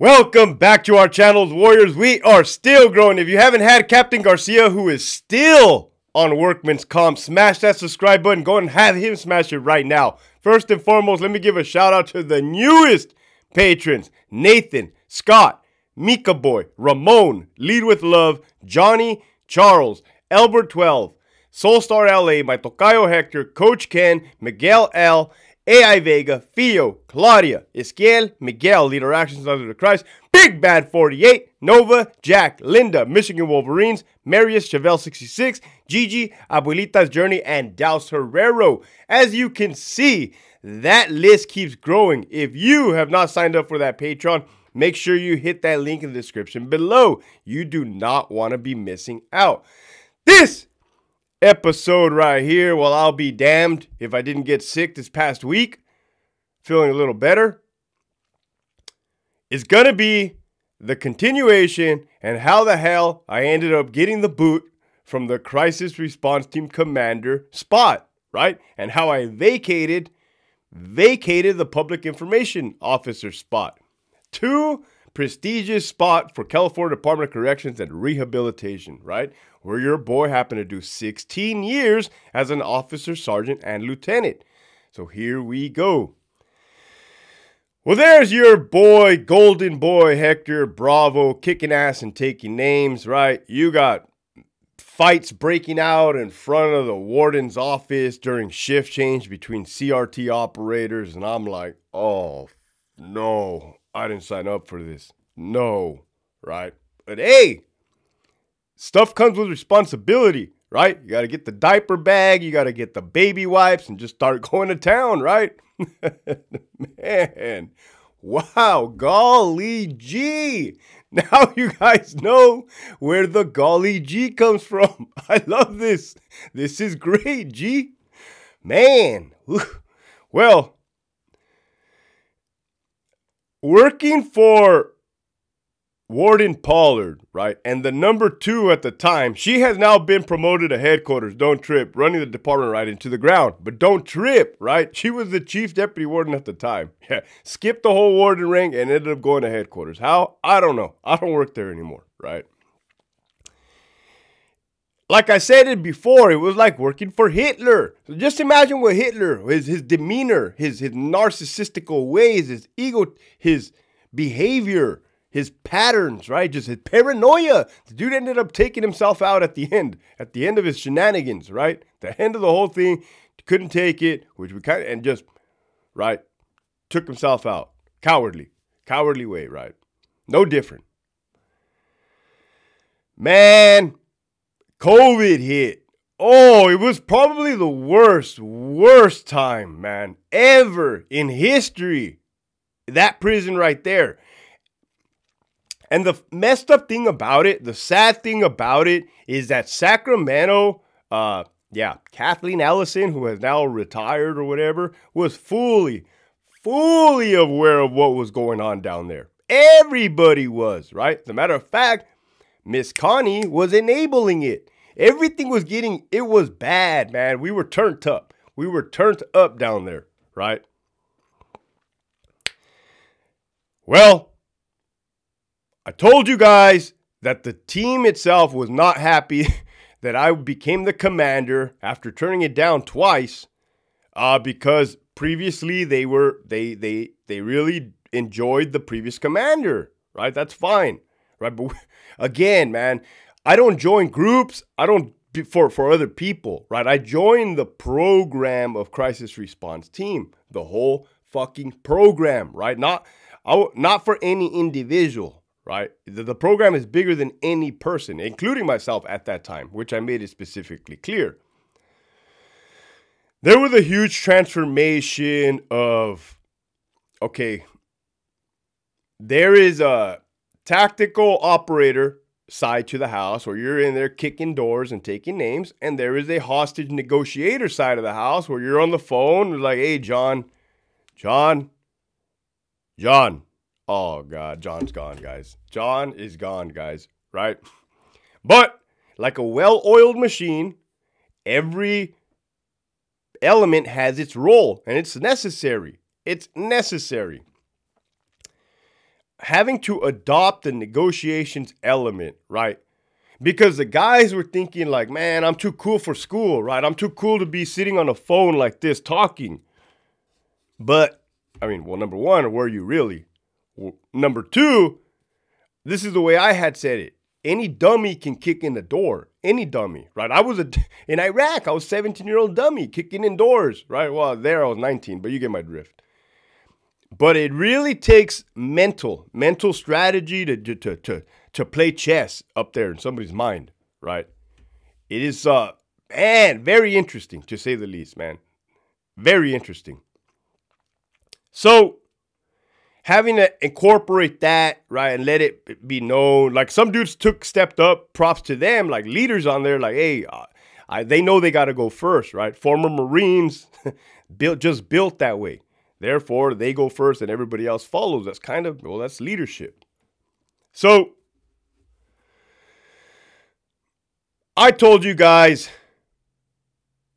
Welcome back to our channels, Warriors. We are still growing. If you haven't had Captain Garcia, who is still on Workman's Comp, smash that subscribe button. Go and have him smash it right now. First and foremost, let me give a shout out to the newest patrons: Nathan, Scott, Mika Boy, Ramon, Lead with Love, Johnny, Charles, Albert 12, Soulstar LA, my Tocayo Hector, Coach Ken, Miguel L, AI Vega, Fio, Claudia, Esquiel, Miguel, Leader Actions Under the Christ, Big Bad 48, Nova, Jack, Linda, Michigan Wolverines, Marius, Chevelle 66, Gigi, Abuelita's Journey, and Douse Herrero. As you can see, that list keeps growing. If you have not signed up for that Patreon, make sure you hit that link in the description below. You do not want to be missing out. This episode right here, well, I'll be damned if I didn't get sick this past week. Feeling a little better. It's gonna be the continuation and how the hell I ended up getting the boot from the crisis response team commander spot, right? And how I vacated the public information officer spot. Two prestigious spot for California Department of Corrections and Rehabilitation, right? Where your boy happened to do 16 years as an officer, sergeant, and lieutenant. So here we go. Well, there's your boy, golden boy, Hector Bravo, kicking ass and taking names, right? You got fights breaking out in front of the warden's office during shift change between CRT operators, and I'm like, oh, no, I didn't sign up for this. No, right? But hey, stuff comes with responsibility, right? You got to get the diaper bag, you got to get the baby wipes, and just start going to town, right? Man, wow, golly gee. Now you guys know where the golly gee comes from. I love this. This is great, G. Man, well, working for Warden Pollard, right, and the number 2 at the time, she has now been promoted to headquarters. Don't trip. Running the department right into the ground. But don't trip, right? She was the chief deputy warden at the time. Yeah, skipped the whole warden rank and ended up going to headquarters. How? I don't know. I don't work there anymore, right? Like I said it before, it was like working for Hitler. So just imagine what Hitler, his demeanor, his narcissistical ways, his ego, his behavior, his patterns, right? Just his paranoia. The dude ended up taking himself out at the end of his shenanigans, right? The end of the whole thing, couldn't take it, which we kind of, and just, right, took himself out. Cowardly way, right? No different. Man, COVID hit. Oh, it was probably the worst time, man, ever in history. That prison right there. And the messed up thing about it, the sad thing about it, is that Sacramento, Kathleen Ellison, who has now retired or whatever, was fully aware of what was going on down there. Everybody was, right? As a matter of fact, Miss Connie was enabling it. Everything was it was bad, man. We were turned up. We were turned up down there, right? Well, I told you guys that the team itself was not happy that I became the commander after turning it down twice, because previously they really enjoyed the previous commander, right? That's fine, right? But again, man, I don't join groups. I don't for other people, right? I join the program of crisis response team, the whole fucking program, right? Not for any individual. Right? The program is bigger than any person, including myself at that time, which I made it specifically clear. There was a huge transformation of, okay, there is a tactical operator side to the house where you're in there kicking doors and taking names, and there is a hostage negotiator side of the house where you're on the phone like, hey, John. Oh, God, John's gone, guys. John is gone, guys, right? But like a well-oiled machine, every element has its role, and it's necessary. It's necessary. having to adopt the negotiations element, right? Because the guys were thinking like, man, I'm too cool for school, right? I'm too cool to be sitting on a phone like this talking. But, I mean, well, number one, were you really? Well, number two, this is the way I had said it. Any dummy can kick in the door. Any dummy, right? In Iraq, I was a 17-year-old dummy kicking in doors, right? Well, there I was 19, but you get my drift. But it really takes mental strategy to play chess up there in somebody's mind, right? It is, man, very interesting, to say the least, man. Very interesting. So, having to incorporate that, right, and let it be known. Like, some dudes stepped up, props to them, like leaders on there, like, hey, they know they got to go first, right? Former Marines built that way. Therefore, they go first and everybody else follows. That's kind of, well, that's leadership. So, I told you guys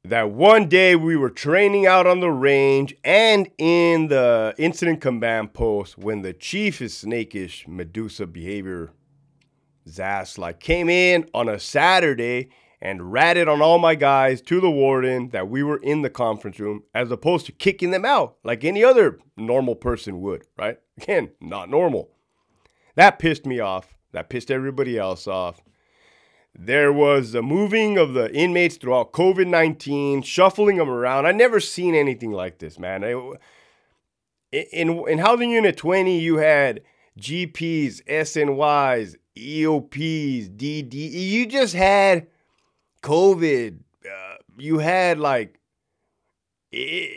that one day we were training out on the range and in the incident command post when the chief is snakish Medusa behavior Zas like came in on a Saturday and ratted on all my guys to the warden that we were in the conference room as opposed to kicking them out like any other normal person would, right? Again, not normal. That pissed me off. That pissed everybody else off. There was a moving of the inmates throughout COVID-19, shuffling them around. I never seen anything like this, man. In Housing Unit 20, you had GPs, SNYs, EOPs, DD. You just had COVID. You had like, they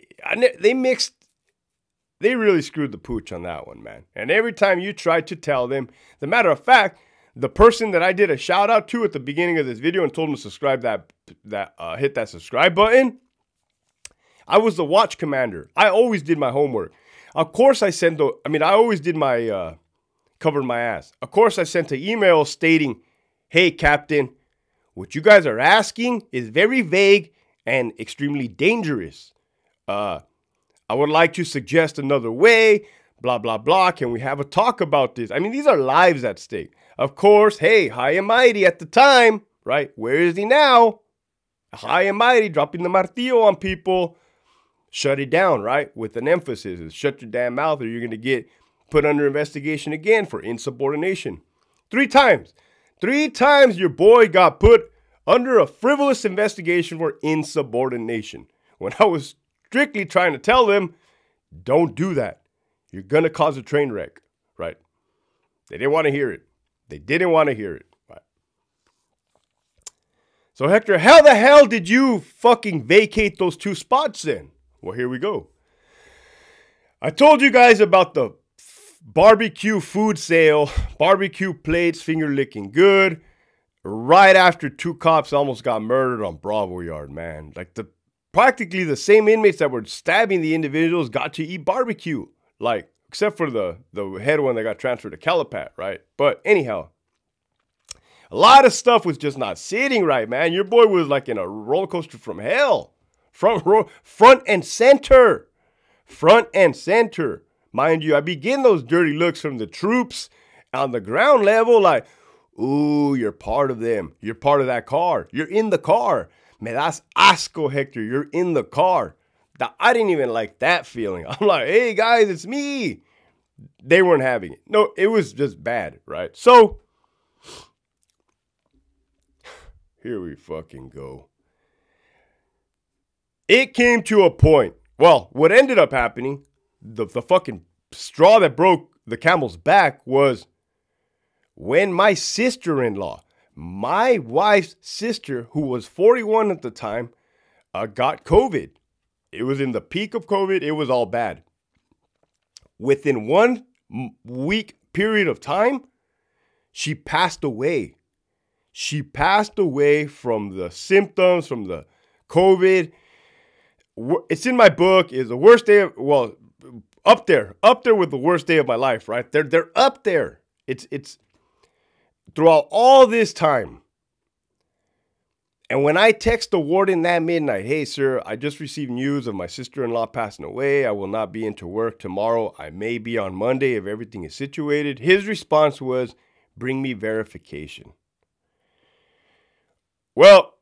really screwed the pooch on that one, man. And every time you tried to tell them, the matter of fact, the person that I did a shout out to at the beginning of this video and told him to subscribe, hit that subscribe button, I was the watch commander. I always did my homework. Of course I always did my, covered my ass. Of course I sent an email stating, hey, Captain, what you guys are asking is very vague and extremely dangerous. I would like to suggest another way, blah, blah, blah. Can we have a talk about this? I mean, these are lives at stake. Of course, hey, high and mighty at the time, right? Where is he now? High and mighty, dropping the martillo on people. Shut it down, right? With an emphasis. Is shut your damn mouth or you're going to get put under investigation again for insubordination. 3 times. 3 times your boy got put under a frivolous investigation for insubordination. When I was strictly trying to tell them, don't do that. You're going to cause a train wreck, right? They didn't want to hear it. They didn't want to hear it. Right. So, Hector, how the hell did you fucking vacate those 2 spots then? Well, here we go. I told you guys about the barbecue food sale, barbecue plates, finger licking good. Right after 2 cops almost got murdered on Bravo Yard, man. Like practically the same inmates that were stabbing the individuals got to eat barbecue. Like, except for the head one that got transferred to Calipat, right? But anyhow, a lot of stuff was just not sitting right, man. Your boy was like in a roller coaster from hell. Front and center. Front and center. Mind you, I begin those dirty looks from the troops on the ground level like, ooh, you're part of them. You're part of that car. You're in the car. Me das asco, Hector. You're in the car. I didn't even like that feeling. I'm like, hey, guys, it's me. They weren't having it. No, it was just bad, right? So, here we fucking go. It came to a point. Well, what ended up happening, the fucking straw that broke the camel's back was when my sister-in-law, my wife's sister, who was 41 at the time, got COVID. It was in the peak of COVID. It was all bad. Within 1 week period of time, she passed away. She passed away from the symptoms, from the COVID. It's in my book. It's the worst day of, well, up there with the worst day of my life, right? They're up there. It's throughout all this time. And when I text the warden that midnight, hey, sir, I just received news of my sister-in-law passing away. I will not be into work tomorrow. I may be on Monday if everything is situated. His response was, bring me verification. Well,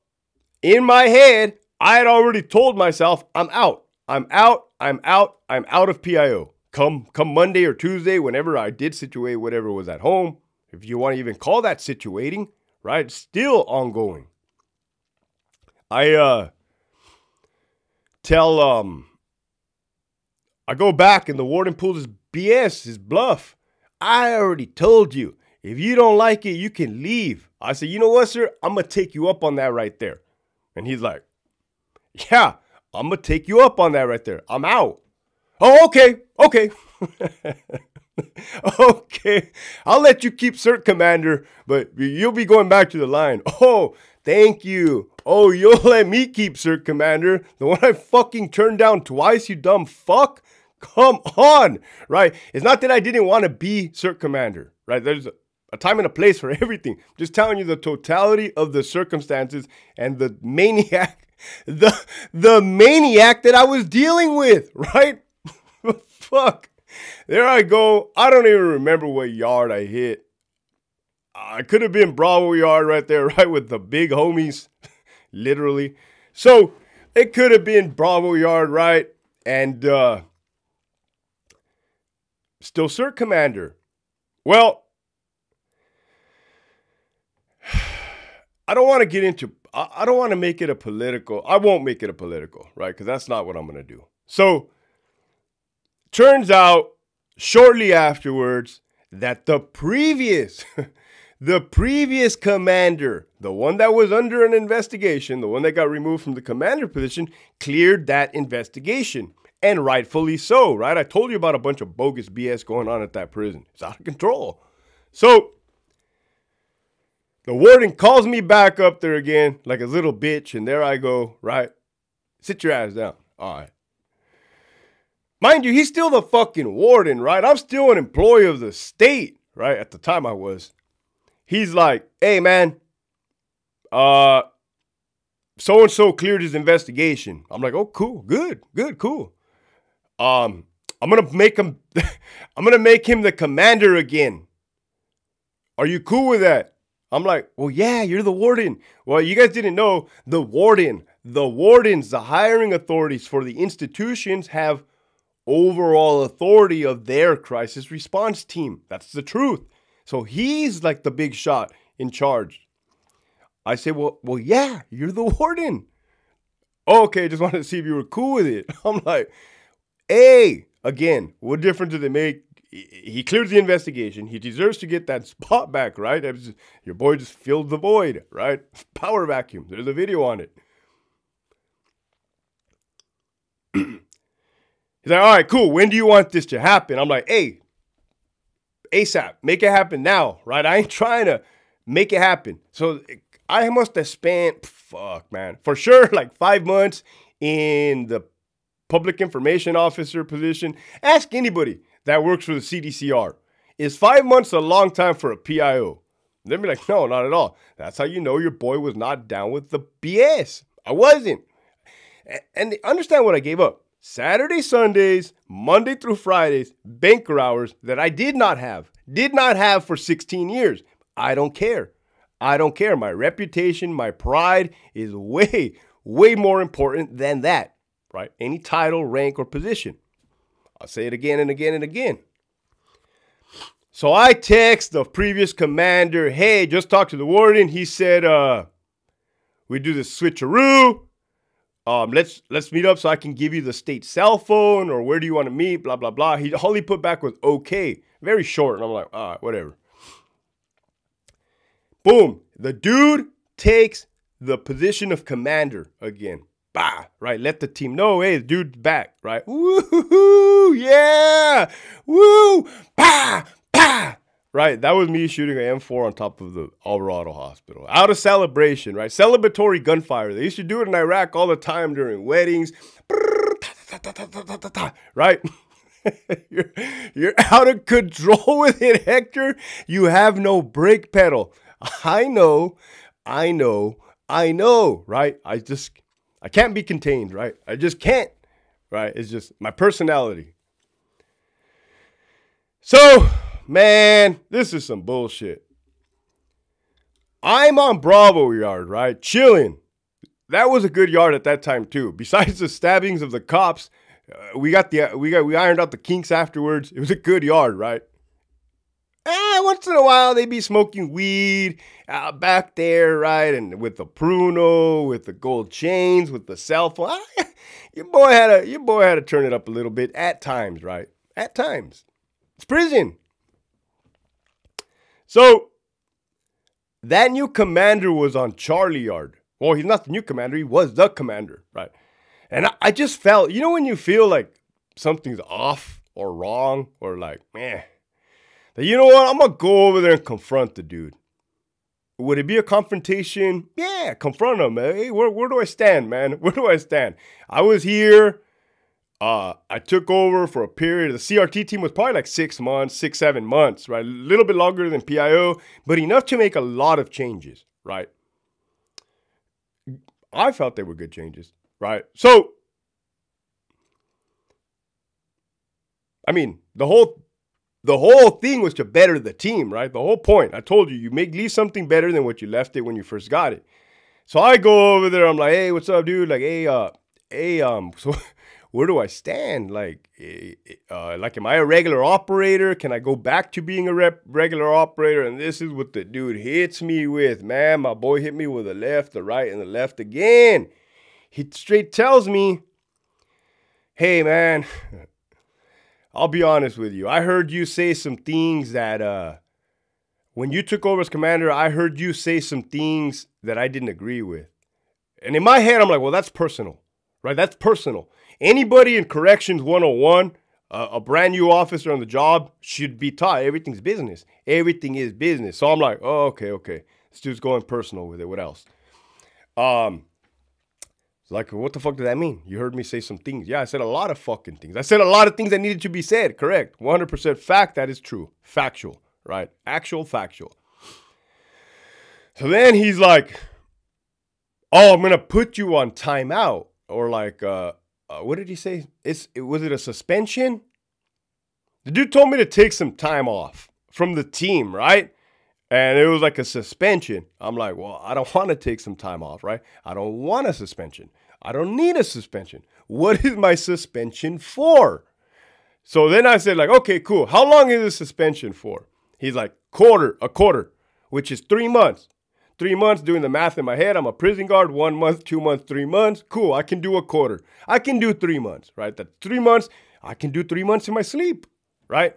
in my head, I had already told myself, I'm out. I'm out of PIO. Come Monday or Tuesday, whenever I did situate whatever was at home, if you want to even call that situating, right? Still ongoing. I go back and the warden pulls his BS, his bluff. I already told you, if you don't like it, you can leave. I said, you know what, sir? I'm going to take you up on that right there. And he's like, yeah, I'm going to take you up on that right there. I'm out. Oh, okay. Okay. I'll let you keep CERT commander, but you'll be going back to the line. Oh, thank you. Oh, you'll let me keep CERT commander? The one I fucking turned down twice, you dumb fuck? Come on, right? It's not that I didn't want to be CERT commander, right? There's a time and a place for everything. Just telling you the totality of the circumstances and the maniac, the maniac that I was dealing with, right? Fuck. There I go. I don't even remember what yard I hit. I could have been Bravo yard right there, right, with the big homies, literally. So it could have been Bravo yard, right? And still CERT commander. Well, I don't want to get into, I don't want to make it a political, I won't make it a political, right? Because that's not what I'm going to do. So turns out shortly afterwards that the previous commander, the one that was under an investigation, the one that got removed from the commander position, cleared that investigation. And rightfully so, right? I told you about a bunch of bogus BS going on at that prison. It's out of control. So the warden calls me back up there again like a little bitch. And there I go, right? Sit your ass down. All right. Mind you, he's still the fucking warden, right? I'm still an employee of the state, right? At the time I was. He's like, hey, man, so-and-so cleared his investigation. I'm like, oh, cool, good, cool. I'm going to make him the commander again. Are you cool with that? I'm like, well, yeah, you're the warden. Well, you guys didn't know the wardens, the hiring authorities for the institutions have overall authority of their crisis response team. That's the truth. So he's like the big shot in charge. I say, well, yeah, you're the warden. Oh, okay, just wanted to see if you were cool with it. I'm like, hey, again, what difference does it make? He cleared the investigation. He deserves to get that spot back, right? Your boy just filled the void, right? Power vacuum. There's a video on it. He's like, all right, cool. When do you want this to happen? I'm like, hey, ASAP, make it happen now, right? I ain't trying to make it happen. So I must have spent, for sure, like 5 months in the public information officer position. Ask anybody that works for the CDCR. Is 5 months a long time for a PIO? They'd be like, no, not at all. That's how you know your boy was not down with the BS. I wasn't. And understand what I gave up. Saturday, Sundays, Monday through Fridays, banker hours that I did not have for 16 years. I don't care. My reputation, my pride is way, way more important than that, right? Any title, rank, or position. I'll say it again and again and again. So I text the previous commander, hey, just talked to the warden. He said, we do this switcheroo. Let's meet up so I can give you the state cell phone, or where do you want to meet, blah, blah, blah. All he put back was okay. Very short. And I'm like, all right, whatever. Boom. The dude takes the position of commander again. Bah, right? Let the team know, hey, the dude's back, right? Woo, yeah. Woo, bah, bah. Right, that was me shooting an M4 on top of the Alvarado Hospital. Out of celebration, right? Celebratory gunfire. They used to do it in Iraq all the time during weddings. Right? You're out of control with it, Hector. You have no brake pedal. I know. I know, right? I can't be contained, right? I just can't, right? It's just my personality. So, man, this is some bullshit. I'm on Bravo yard, right? Chilling. That was a good yard at that time too. Besides the stabbings of the cops, we ironed out the kinks afterwards. It was a good yard, right? Once in a while they'd be smoking weed back there, right? And with the Pruno, with the gold chains, with the cell phone. Your boy had to turn it up a little bit at times, right? At times. It's prison. So that new commander was on Charlie Yard. Well, he's not the new commander. He was the commander, right? And I just felt, you know when you feel like something's off or wrong or like, man, that you know what? I'm going to go over there and confront the dude. Would it be a confrontation? Yeah, confront him. Hey, where do I stand, man? Where do I stand? I was here. I took over for a period. The CRT team was probably like 6 months, 7 months, right? A little bit longer than PIO, but enough to make a lot of changes, right? I felt they were good changes, right? So, I mean, the whole thing was to better the team, right? The whole point. I told you, leave something better than what you left it when you first got it. So I go over there. I'm like, hey, what's up, dude? Like, so where do I stand? Like, am I a regular operator? Can I go back to being a regular operator? And this is what the dude hits me with, man. My boy hit me with the left, the right, and the left again. He straight tells me, hey, man, I'll be honest with you. I heard you say some things that, when you took over as commander, I heard you say some things that I didn't agree with. And in my head, I'm like, well, that's personal, right? That's personal. Anybody in Corrections 101, a brand new officer on the job, should be taught everything's business. Everything is business. So I'm like, oh, okay. This dude's going personal with it. What else? Like, what the fuck did that mean? You heard me say some things. Yeah, I said a lot of fucking things. I said a lot of things that needed to be said. Correct. 100% fact. That is true. Factual, right? Actual factual. So then he's like, oh, I'm going to put you on timeout. Or like, what did he say? Was it a suspension? The dude told me to take some time off from the team, right? And it was like a suspension. I'm like, well, I don't want to take some time off, right? I don't want a suspension. I don't need a suspension. What is my suspension for? So then I said, like, okay, cool. How long is the suspension for? He's like, a quarter, which is 3 months. 3 months, doing the math in my head. I'm a prison guard. 1 month, 2 months, 3 months. Cool, I can do a quarter. I can do 3 months, right? That's 3 months. I can do 3 months in my sleep, right?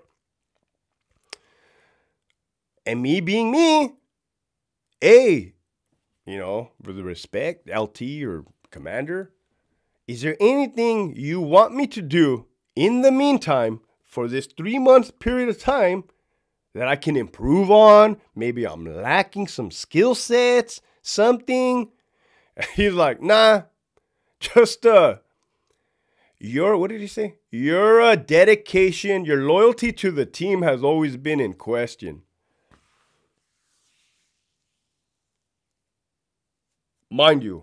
And me being me, with the respect, LT or commander, is there anything you want me to do in the meantime for this 3 month period of time that I can improve on? Maybe I'm lacking some skill sets, something. He's like, nah, just, what did he say? Your dedication, your loyalty to the team has always been in question. Mind you,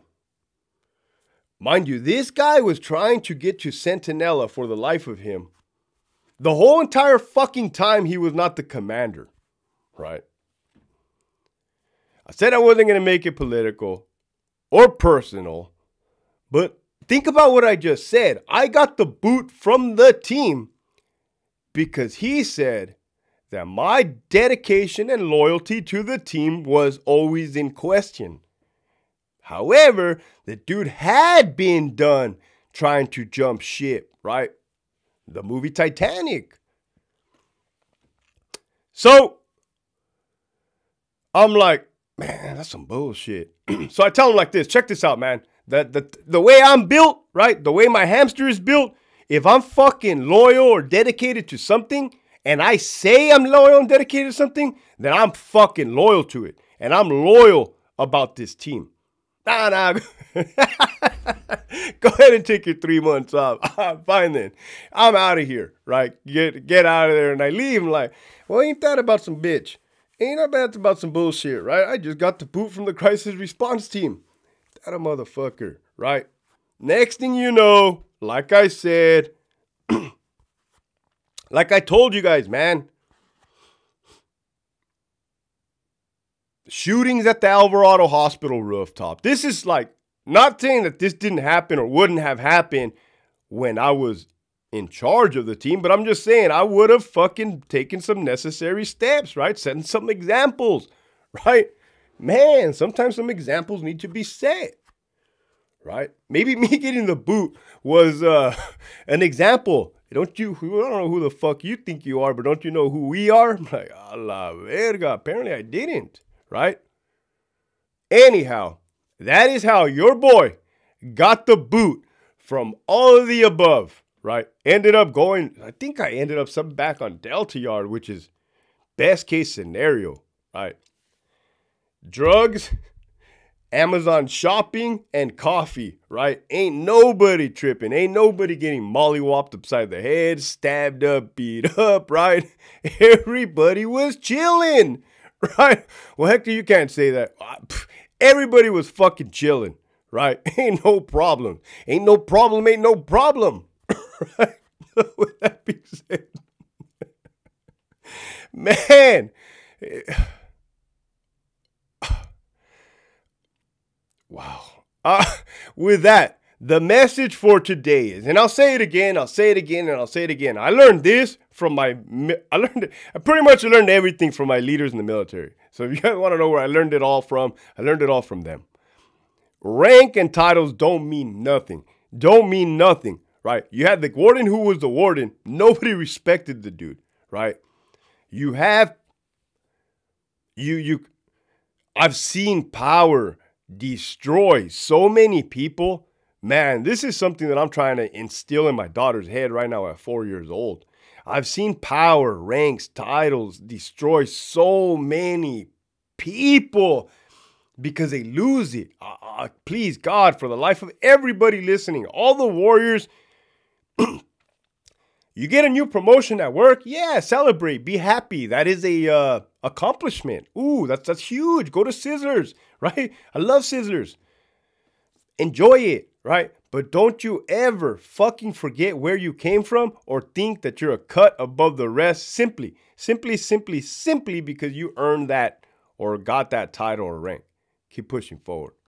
this guy was trying to get to Sentinella for the life of him. The whole entire fucking time he was not the commander, right? I said I wasn't going to make it political or personal, but think about what I just said. I got the boot from the team because he said that my dedication and loyalty to the team was always in question. However, the dude had been done trying to jump ship, right? The movie Titanic. So, I'm like, man, that's some bullshit. So I tell him like this, check this out, man. The way I'm built, right? The way my hamster is built, if I'm fucking loyal or dedicated to something, and I say I'm loyal and dedicated to something, then I'm fucking loyal to it. And I'm loyal about this team. Nah. Go ahead and take your 3 months off. Fine then. I'm out of here, right? Get out of there. And I leave. I'm like, well, ain't that about some bitch? Ain't that about some bullshit, right? I just got the boot from the crisis response team. That a motherfucker, right? Next thing you know, like I said, like I told you guys, man, shootings at the Alvarado Hospital rooftop. This is like, not saying that this didn't happen or wouldn't have happened when I was in charge of the team, but I'm just saying I would have fucking taken some necessary steps, right? Setting some examples, right? Man, sometimes some examples need to be set, right? Maybe me getting the boot was an example. I don't know who the fuck you think you are, but don't you know who we are? I'm like, a la verga. Apparently I didn't, right? Anyhow, that is how your boy got the boot from all of the above, right? Ended up going, I think I ended up some back on Delta Yard, which is best case scenario, right? Drugs, Amazon shopping, and coffee, right? Ain't nobody tripping. Ain't nobody getting mollywopped upside the head, stabbed up, beat up, right? Everybody was chilling, right? Well, Hector, you can't say that. Everybody was fucking chilling, right? Ain't no problem. Ain't no problem, ain't no problem, right? With that being said, man, wow. With that, the message for today is, and I'll say it again, I'll say it again, and I'll say it again. I learned this from I pretty much learned everything from my leaders in the military. So if you guys want to know where I learned it all from, I learned it all from them. Rank and titles don't mean nothing. Don't mean nothing, right? You had the warden who was the warden. Nobody respected the dude, right? I've seen power destroy so many people. Man, this is something that I'm trying to instill in my daughter's head right now at 4 years old. I've seen power, ranks, titles destroy so many people because they lose it. Please, God, for the life of everybody listening, all the warriors, you get a new promotion at work, yeah, celebrate, be happy. That is a accomplishment. Ooh, that's huge. Go to Sizzlers, right? I love Sizzlers. Enjoy it, right? But don't you ever fucking forget where you came from or think that you're a cut above the rest simply because you earned that or got that title or rank. Keep pushing forward.